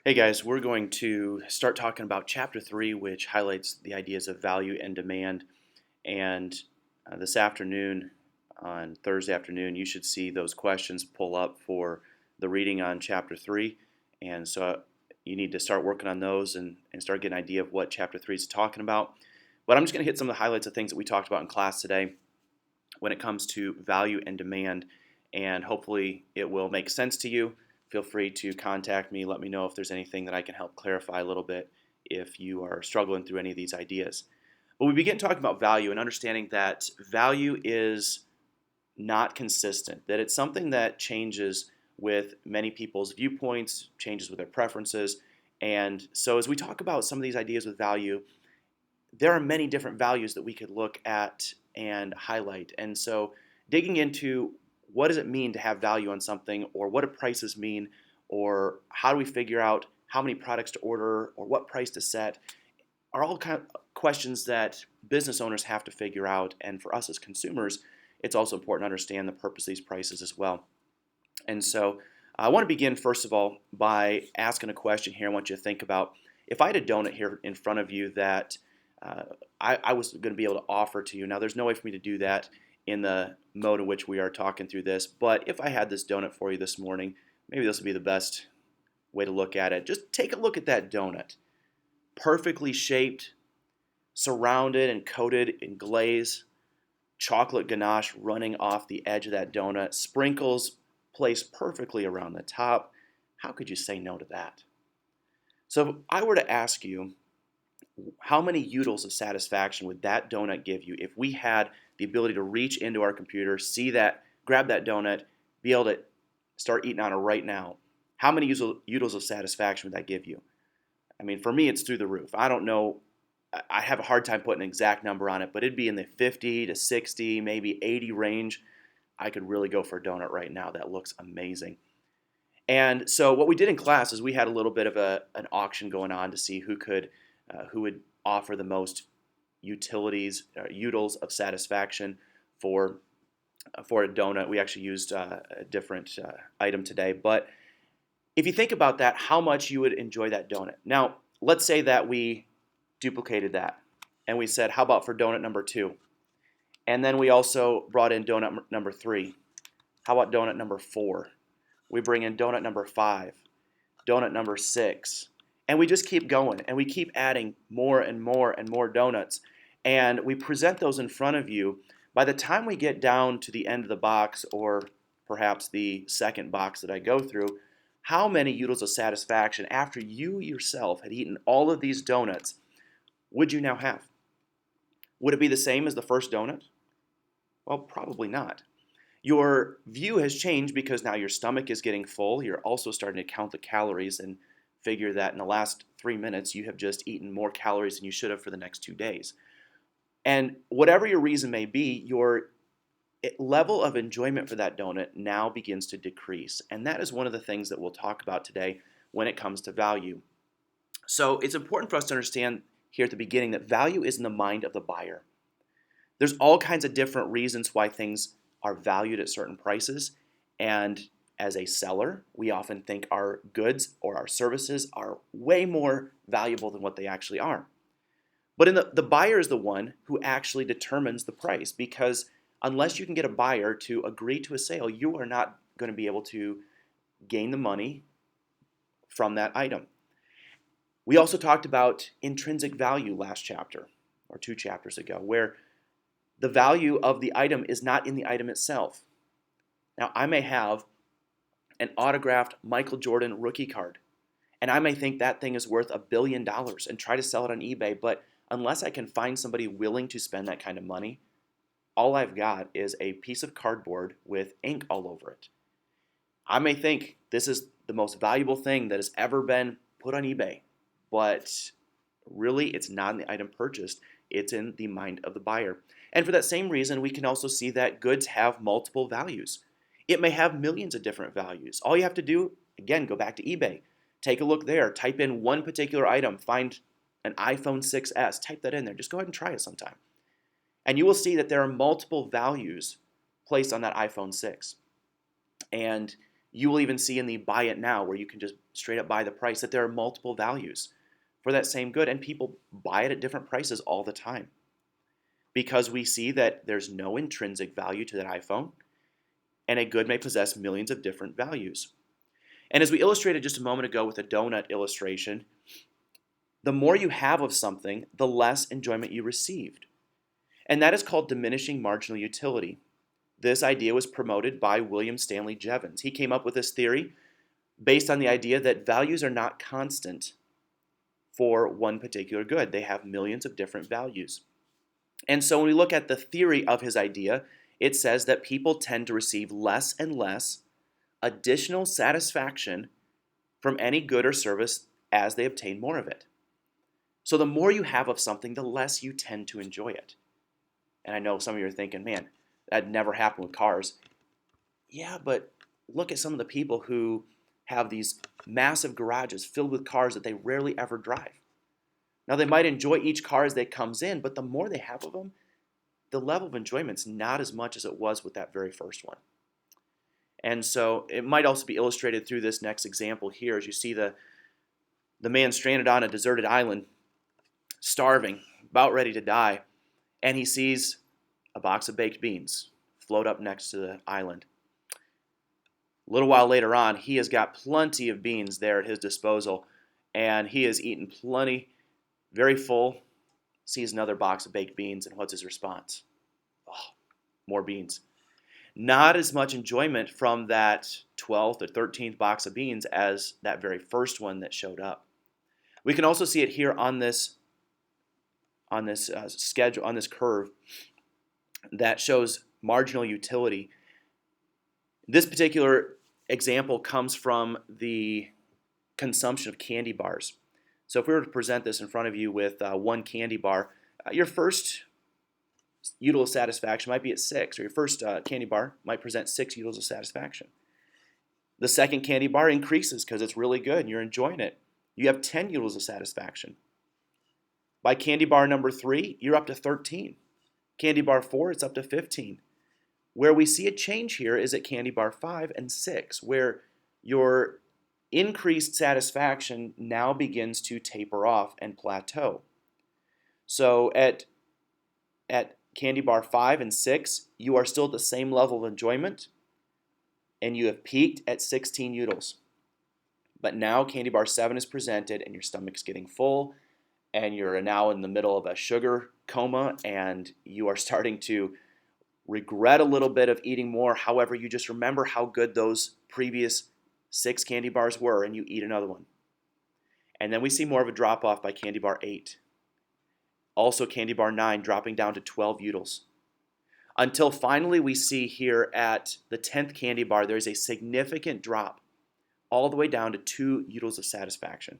Hey guys, we're going to start talking about chapter 3, which highlights the ideas of value and demand. And this afternoon, on Thursday afternoon, you should see those questions pull up for the reading on chapter 3. And so you need to start working on those and start getting an idea of what chapter 3 is talking about. But I'm just going to hit some of the highlights of things that we talked about in class today when it comes to value and demand. And hopefully it will make sense to you. Feel free to contact me. Let me know if there's anything that I can help clarify a little bit if you are struggling through any of these ideas. But we begin talking about value and understanding that value is not consistent, that it's something that changes with many people's viewpoints, changes with their preferences. And so as we talk about some of these ideas with value, there are many different values that we could look at and highlight. And so digging into what does it mean to have value on something, or what do prices mean, or how do we figure out how many products to order or what price to set, are all kind of questions that business owners have to figure out. And for us as consumers, it's also important to understand the purpose of these prices as well. And so I want to begin first of all by asking a question here. I want you to think about, if I had a donut here in front of you that I was going to be able to offer to you. Now, there's no way for me to do that in the mode in which we are talking through this, but if I had this donut for you this morning, maybe this would be the best way to look at it. Just take a look at that donut. Perfectly shaped, surrounded and coated in glaze, chocolate ganache running off the edge of that donut, sprinkles placed perfectly around the top. How could you say no to that? So if I were to ask you, how many utils of satisfaction would that donut give you if we had the ability to reach into our computer, see that, grab that donut, be able to start eating on it right now? How many utils of satisfaction would that give you? I mean, for me, it's through the roof. I don't know. I have a hard time putting an exact number on it, but it'd be in the 50 to 60, maybe 80 range. I could really go for a donut right now. That looks amazing. And so what we did in class is we had a little bit of an auction going on to see who would offer the most utils of satisfaction for a donut. We actually used a different item today. But if you think about that, how much you would enjoy that donut. Now, let's say that we duplicated that and we said, how about for donut number 2? And then we also brought in donut number 3. How about donut number 4? We bring in donut number 5, donut number 6. And we just keep going, and we keep adding more and more and more donuts. And we present those in front of you. By the time we get down to the end of the box, or perhaps the second box that I go through, how many utils of satisfaction, after you yourself had eaten all of these donuts, would you now have? Would it be the same as the first donut? Well, probably not. Your view has changed because now your stomach is getting full. You're also starting to count the calories and figure that in the last 3 minutes you have just eaten more calories than you should have for the next 2 days. And whatever your reason may be, your level of enjoyment for that donut now begins to decrease. And that is one of the things that we'll talk about today when it comes to value. So it's important for us to understand here at the beginning that value is in the mind of the buyer. There's all kinds of different reasons why things are valued at certain prices, and as a seller, we often think our goods or our services are way more valuable than what they actually are. But the buyer is the one who actually determines the price, because unless you can get a buyer to agree to a sale, you are not going to be able to gain the money from that item. We also talked about intrinsic value last chapter, or 2 chapters ago, where the value of the item is not in the item itself. Now, I may have an autographed Michael Jordan rookie card, and I may think that thing is worth $1 billion and try to sell it on eBay, but unless I can find somebody willing to spend that kind of money, all I've got is a piece of cardboard with ink all over it. I may think this is the most valuable thing that has ever been put on eBay, but really it's not in the item purchased, it's in the mind of the buyer. And for that same reason, we can also see that goods have multiple values. It may have millions of different values. All you have to do, again, go back to eBay. Take a look there. Type in one particular item. Find an iPhone 6S. Type that in there. Just go ahead and try it sometime. And you will see that there are multiple values placed on that iPhone 6. And you will even see in the buy it now, where you can just straight up by the price, that there are multiple values for that same good, and people buy it at different prices all the time because we see that there's no intrinsic value to that iPhone, and a good may possess millions of different values. And as we illustrated just a moment ago with a donut illustration, the more you have of something, the less enjoyment you received. And that is called diminishing marginal utility. This idea was promoted by William Stanley Jevons. He came up with this theory based on the idea that values are not constant for one particular good. They have millions of different values. And so when we look at the theory of his idea, it says that people tend to receive less and less additional satisfaction from any good or service as they obtain more of it. So the more you have of something, the less you tend to enjoy it. And I know some of you are thinking, man, that never happened with cars. Yeah, but look at some of the people who have these massive garages filled with cars that they rarely ever drive. Now, they might enjoy each car as they comes in, but the more they have of them, the level of enjoyment's not as much as it was with that very first one. And so it might also be illustrated through this next example here, as you see the man stranded on a deserted island, starving, about ready to die, and he sees a box of baked beans float up next to the island. A little while later on, he has got plenty of beans there at his disposal, and he has eaten plenty, very full, sees another box of baked beans, and what's his response? Oh, more beans. Not as much enjoyment from that 12th or 13th box of beans as that very first one that showed up. We can also see it here on this schedule, on this curve that shows marginal utility. This particular example comes from the consumption of candy bars. So if we were to present this in front of you with one candy bar, your first udal of satisfaction might be at 6, or your first candy bar might present 6 udals of satisfaction. The second candy bar increases because it's really good and you're enjoying it. You have 10 udals of satisfaction. By candy bar number 3, you're up to 13. Candy bar 4, it's up to 15. Where we see a change here is at candy bar 5 and 6, where your increased satisfaction now begins to taper off and plateau. So at candy bar 5 and 6, you are still at the same level of enjoyment, and you have peaked at 16 udals. But now candy bar 7 is presented, and your stomach's getting full, and you're now in the middle of a sugar coma, and you are starting to regret a little bit of eating more. However, you just remember how good those previous 6 candy bars were, and you eat another one. And then we see more of a drop-off by candy bar 8. Also candy bar 9 dropping down to 12 udals. Until finally we see here at the 10th candy bar, there's a significant drop all the way down to 2 udals of satisfaction.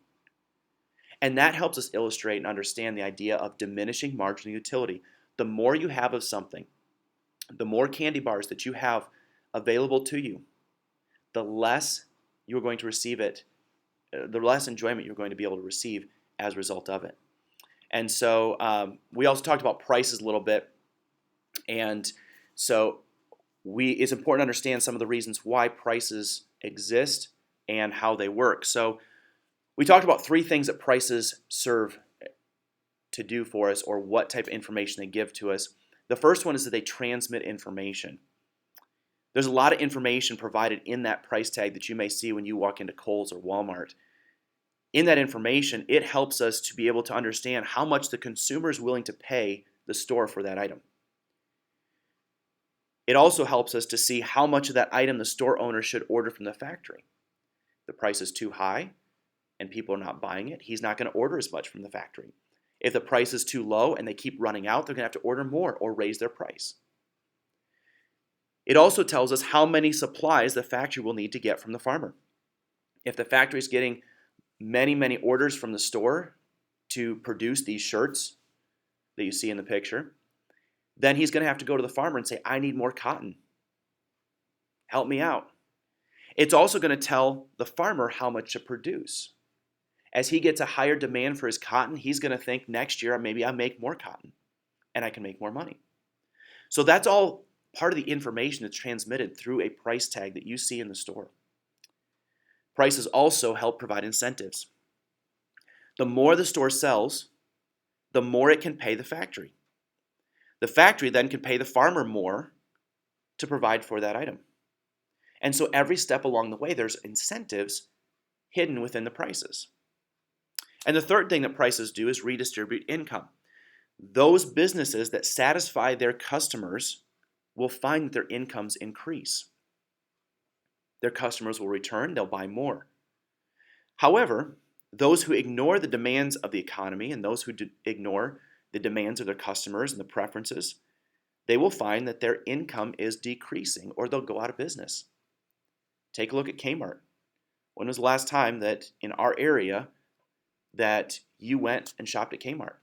And that helps us illustrate and understand the idea of diminishing marginal utility. The more you have of something, the more candy bars that you have available to you, the less you're going to receive it, the less enjoyment you're going to be able to receive as a result of it. And so we also talked about prices a little bit. And so it's important to understand some of the reasons why prices exist and how they work. So we talked about 3 things that prices serve to do for us, or what type of information they give to us. The first one is that they transmit information. There's a lot of information provided in that price tag that you may see when you walk into Kohl's or Walmart. In that information, it helps us to be able to understand how much the consumer is willing to pay the store for that item. It also helps us to see how much of that item the store owner should order from the factory. If the price is too high and people are not buying it, he's not going to order as much from the factory. If the price is too low and they keep running out, they're going to have to order more or raise their price. It also tells us how many supplies the factory will need to get from the farmer. If the factory is getting many orders from the store to produce these shirts that you see in the picture, then he's going to have to go to the farmer and say, I need more cotton. Help me out. It's also going to tell the farmer how much to produce. As he gets a higher demand for his cotton, he's going to think next year, maybe I'll make more cotton and I can make more money. So that's all part of the information that's transmitted through a price tag that you see in the store. Prices also help provide incentives. The more the store sells, the more it can pay the factory. The factory then can pay the farmer more to provide for that item. And so every step along the way, there's incentives hidden within the prices. And the third thing that prices do is redistribute income. Those businesses that satisfy their customers will find that their incomes increase. Their customers will return, they'll buy more. However, those who ignore the demands of the economy and those who ignore the demands of their customers and the preferences, they will find that their income is decreasing or they'll go out of business. Take a look at Kmart. When was the last time that in our area that you went and shopped at Kmart?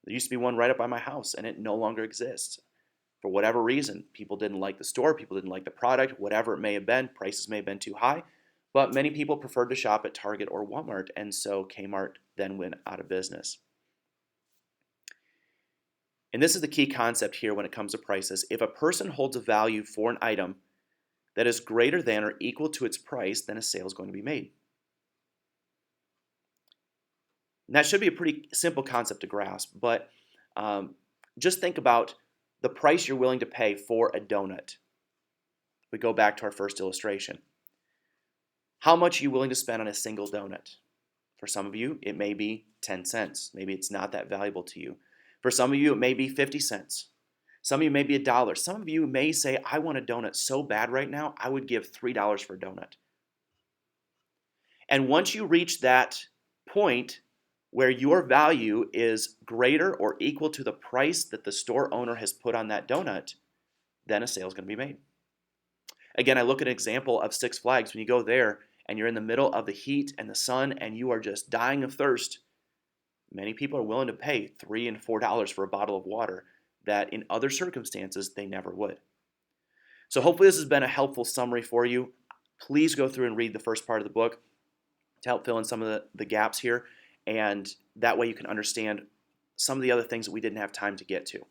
There used to be one right up by my house and it no longer exists. For whatever reason, people didn't like the store, people didn't like the product, whatever it may have been, prices may have been too high, but many people preferred to shop at Target or Walmart, and so Kmart then went out of business. And this is the key concept here when it comes to prices. If a person holds a value for an item that is greater than or equal to its price, then a sale is going to be made. And that should be a pretty simple concept to grasp, but just think about the price you're willing to pay for a donut. We go back to our first illustration. How much are you willing to spend on a single donut? For some of you, it may be 10 cents. Maybe it's not that valuable to you. For some of you, it may be 50 cents. Some of you may be $1. Some of you may say, I want a donut so bad right now, I would give $3 for a donut. And once you reach that point where your value is greater or equal to the price that the store owner has put on that donut, then a sale is going to be made. Again, I look at an example of Six Flags. When you go there and you're in the middle of the heat and the sun and you are just dying of thirst, many people are willing to pay $3 and $4 for a bottle of water that in other circumstances they never would. So hopefully this has been a helpful summary for you. Please go through and read the first part of the book to help fill in some of the gaps here, and that way you can understand some of the other things that we didn't have time to get to.